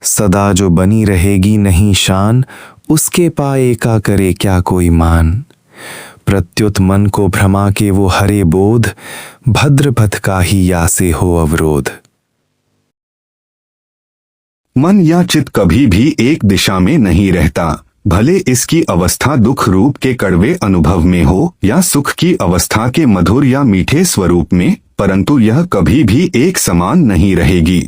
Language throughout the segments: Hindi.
सदा जो बनी रहेगी नहीं शान, उसके पाए का करे क्या कोई मान। प्रत्युत मन को भ्रमा के वो हरे बोध, भद्र पथ का ही या से हो अवरोध। मन या चित्त कभी भी एक दिशा में नहीं रहता, भले इसकी अवस्था दुख रूप के कड़वे अनुभव में हो या सुख की अवस्था के मधुर या मीठे स्वरूप में, परंतु यह कभी भी एक समान नहीं रहेगी।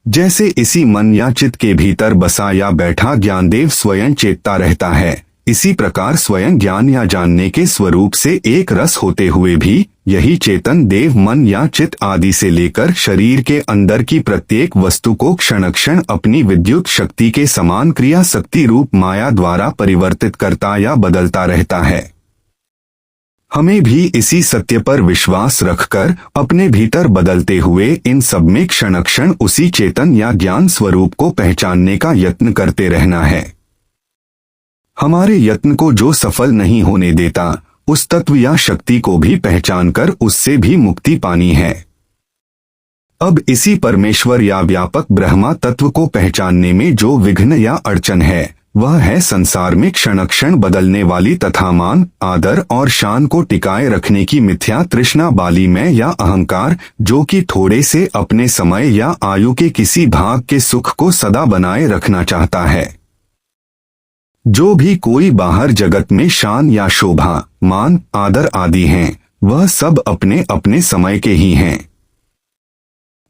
जैसे इसी मन या चित्त के भीतर बसा या बैठा ज्ञानदेव स्वयं चेतता रहता है, इसी प्रकार स्वयं ज्ञान या जानने के स्वरूप से एक रस होते हुए भी यही चेतन देव मन या चित्त आदि से लेकर शरीर के अंदर की प्रत्येक वस्तु को क्षण क्षण अपनी विद्युत शक्ति के समान क्रिया शक्ति रूप माया द्वारा परिवर्तित करता या बदलता रहता है। हमें भी इसी सत्य पर विश्वास रखकर अपने भीतर बदलते हुए इन सब में क्षण क्षण उसी चेतन या ज्ञान स्वरूप को पहचानने का यत्न करते रहना है। हमारे यत्न को जो सफल नहीं होने देता, उस तत्व या शक्ति को भी पहचानकर उससे भी मुक्ति पानी है। अब इसी परमेश्वर या व्यापक ब्रह्मा तत्व को पहचानने में जो विघ्न या अड़चन है, वह है संसार में क्षण क्षण बदलने वाली तथा मान, आदर और शान को टिकाए रखने की मिथ्या तृष्णा बाली में या अहंकार, जो कि थोड़े से अपने समय या आयु के किसी भाग के सुख को सदा बनाए रखना चाहता है। जो भी कोई बाहर जगत में शान या शोभा, मान, आदर आदि हैं, वह सब अपने अपने समय के ही हैं।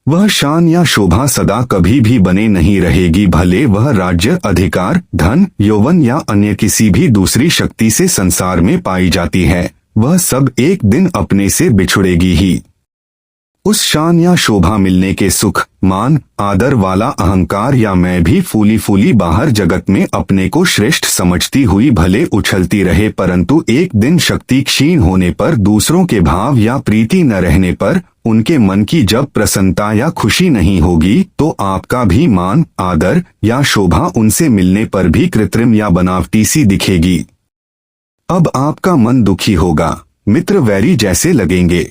वह शान या शोभा सदा कभी भी बने नहीं रहेगी, भले वह राज्य, अधिकार, धन, यौवन या अन्य किसी भी दूसरी शक्ति से संसार में पाई जाती है, वह सब एक दिन अपने से बिछुड़ेगी ही। उस शान या शोभा मिलने के सुख, मान, आदर वाला अहंकार या मैं भी फूली फूली बाहर जगत में अपने को श्रेष्ठ समझती हुई भले उछलती रहे, परंतु एक दिन शक्ति क्षीण होने पर, दूसरों के भाव या प्रीति न रहने पर, उनके मन की जब प्रसन्नता या खुशी नहीं होगी, तो आपका भी मान, आदर या शोभा उनसे मिलने पर भी कृत्रिम या बनावटी सी दिखेगी। अब आपका मन दुखी होगा, मित्र वैरी जैसे लगेंगे।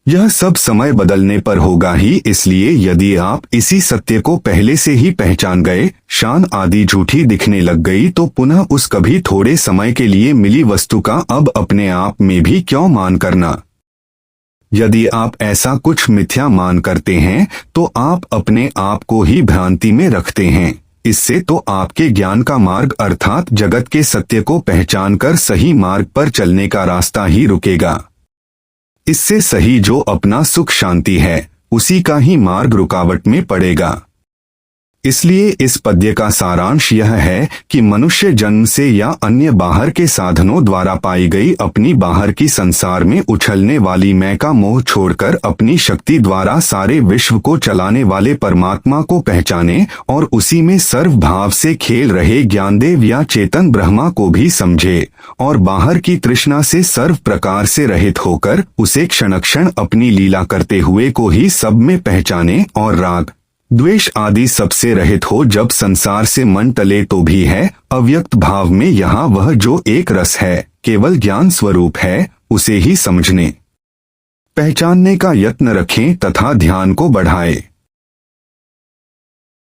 यह सब समय बदलने पर होगा ही, इसलिए यदि आप इसी सत्य को पहले से ही पहचान गए, शान आदि झूठी दिखने लग गई, तो पुनः उस कभी थोड़े समय के लिए मिली वस्तु का अब अपने आप में भी क्यों मान करना। यदि आप ऐसा कुछ मिथ्या मान करते हैं, तो आप अपने आप को ही भ्रांति में रखते हैं। इससे तो आपके ज्ञान का मार्ग अर्थात जगत के सत्य को पहचानकर सही मार्ग पर चलने का रास्ता ही रुकेगा। इससे सही जो अपना सुख शांति है, उसी का ही मार्ग रुकावट में पड़ेगा। इसलिए इस पद्य का सारांश यह है कि मनुष्य जन्म से या अन्य बाहर के साधनों द्वारा पाई गई अपनी बाहर की संसार में उछलने वाली मैं का मोह छोड़कर अपनी शक्ति द्वारा सारे विश्व को चलाने वाले परमात्मा को पहचाने और उसी में सर्व भाव से खेल रहे ज्ञानदेव या चेतन ब्रह्मा को भी समझे और बाहर की तृष्णा से सर्व प्रकार से रहित होकर उसे क्षण क्षण अपनी लीला करते हुए को ही सब में पहचाने और राग, द्वेष आदि सबसे रहित हो। जब संसार से मन टले तो भी है अव्यक्त भाव में, यहाँ वह जो एक रस है, केवल ज्ञान स्वरूप है, उसे ही समझने, पहचानने का यत्न रखें तथा ध्यान को बढ़ाएं।